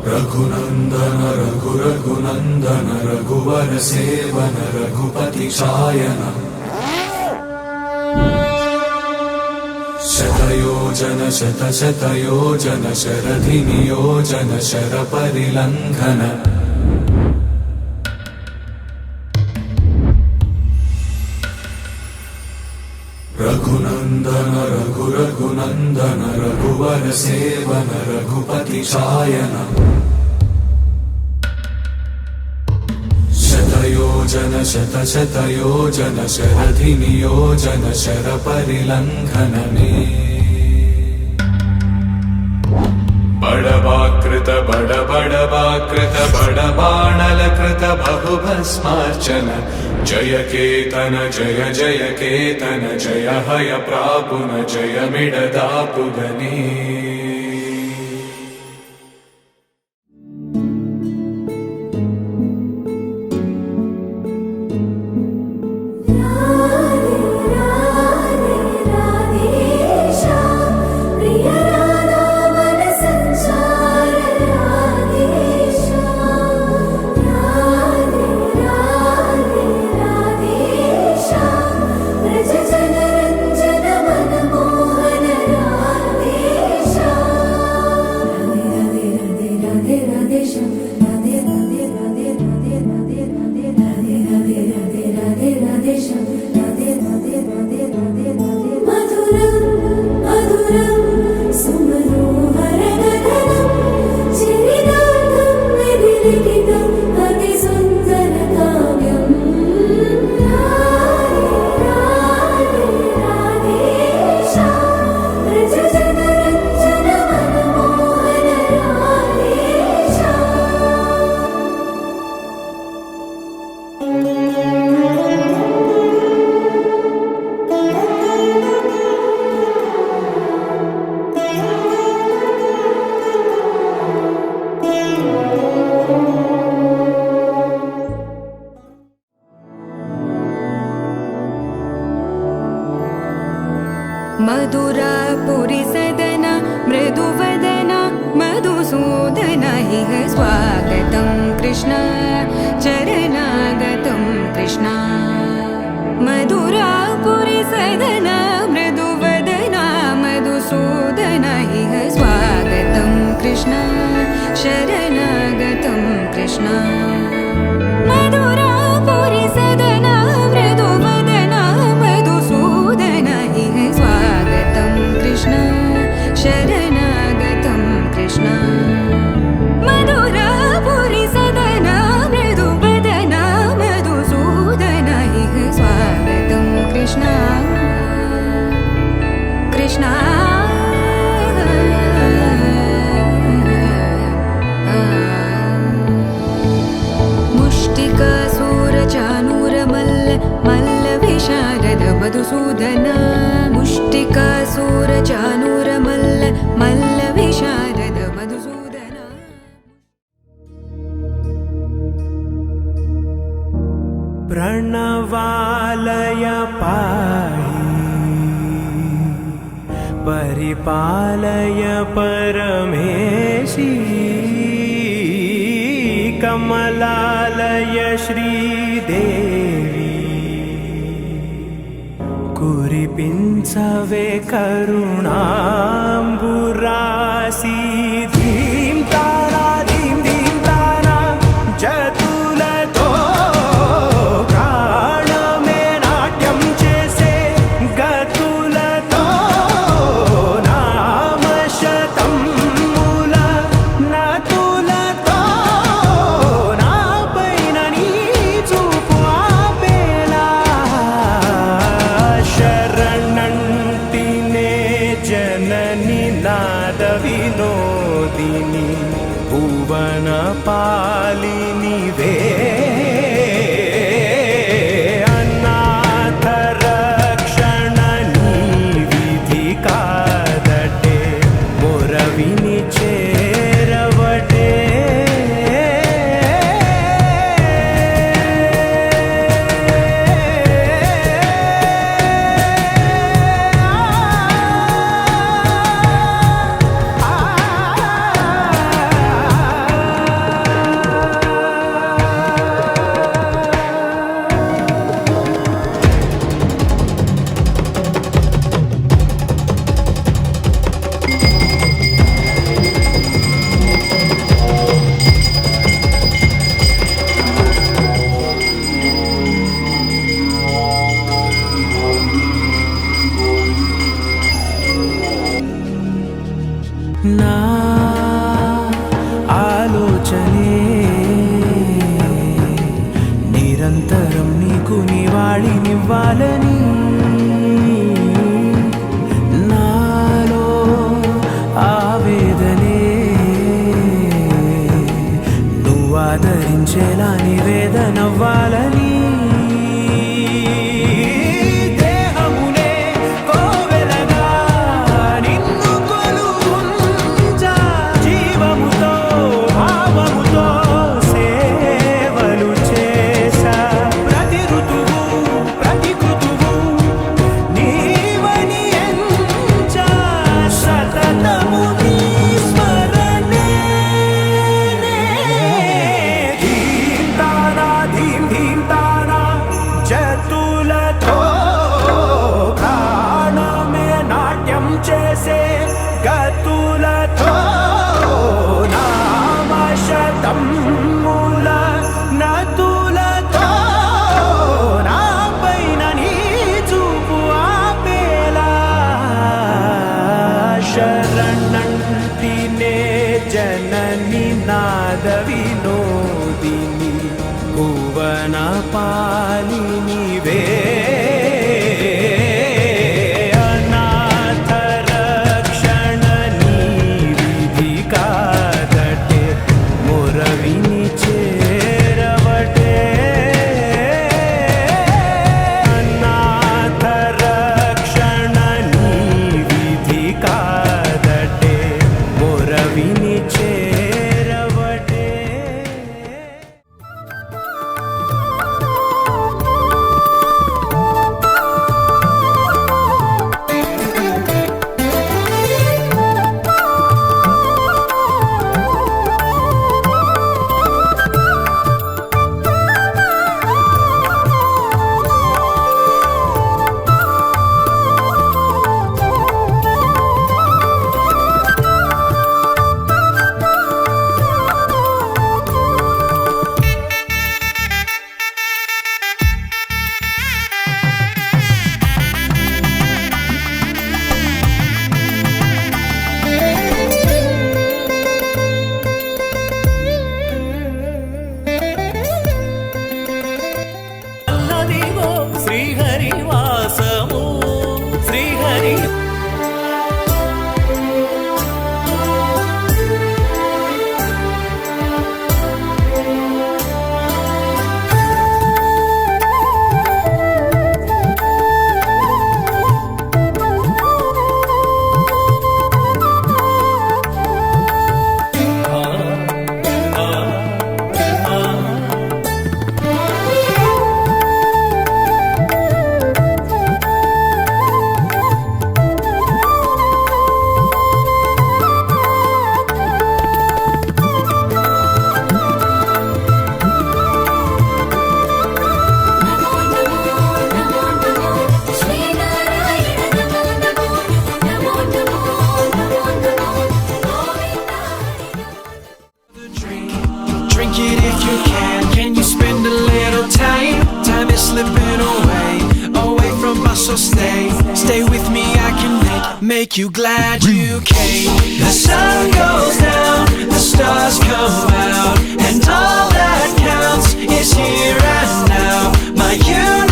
रघुनंदन रघुनंदन रघुवर seven Raghupati Shayan शतयोजन शतशतयोजन शरधि नियोजन शरपरिलंघन रघुनंदन रघुनंदन रघुवर seven Raghupati Shayan शतयोजन शतशतयोजन शरधि नियोजन शरपरिलंघनने बड़वाकृत बड़वाकृत बड़बाणलकृत बहुभस्मार्चन जय केतन जय जय केतन जय हय प्रापुन जय मिडदापुगने मधुरापुरी सदन मृदुवदन मधुसूदन इह स्वागतं कृष्ण चरणागतं कृष्ण मधुरापुरी सदन मृदुवदन मधुसूदन इह स्वागतं कृष्ण शरणागतं कृष्ण मधुरापुरी सदन मृदुवदन मधुसूदन इह स्वागतं कृष्ण शरणागतं कृष्ण मधुरापुरी सदन मृदुवदन मधुसूदन इह स्वागतं कृष्ण कृष्ण मुष्टिकासूरचानूरमल्ल मल्लविशारद मधुसूदन मुष्टिकासूरचानूरमल्ल मल्लविशारद मधुसूदन प्रणवालय पाहि परिपालय परमेशी कमलालय श्रीदेवी कुरिपिंचवे करुणांबुरासी धीं तारा धीं धीं तारा जतुलतो प्राणमे नाट्यं चेसे गतुलतो नाम शतं मूल नतुलतो नापैननी चूपु आपेला शरणंटिने जननी नाद विनोदिनी भुवन पालिनी वे अनाथ रक्षणनी विधि कादटे मोरविनी चेरवटे ఫలించేలా నివేదనవ్వాలని దేహమునే కోవెలగా నిన్ను కొలువుంచా జీవముతో భావముతో సేవలు చేసా ప్రతి ఋతువు ప్రతి కృతువు నీవని ఎంచా సతతము నీ స్మరణే ధీం తానా ధీం ధీం తానా జతులతో ప్రాణమే నాట్యం చేసే గతులతో నామశతం మూల నతులతో నా పైన నీ చూపు ఆపేలా శరణంటినే జనని నాద వినోదిని భువన పాలినివే అనాథ రక్షణ నీ విధి కాదటే మొరవిని చేరవటే అనాథ రక్షణ నీ విధి కాదటే మొరవిని చేరవటే అల్లదిగో Srihari వాసము Srihari Drink it if you can. Can you spend a little time? Time is slipping away, away from us, so stay with me. I can make you glad you came. The sun goes down, the stars come out, and all that counts is here and now. My universe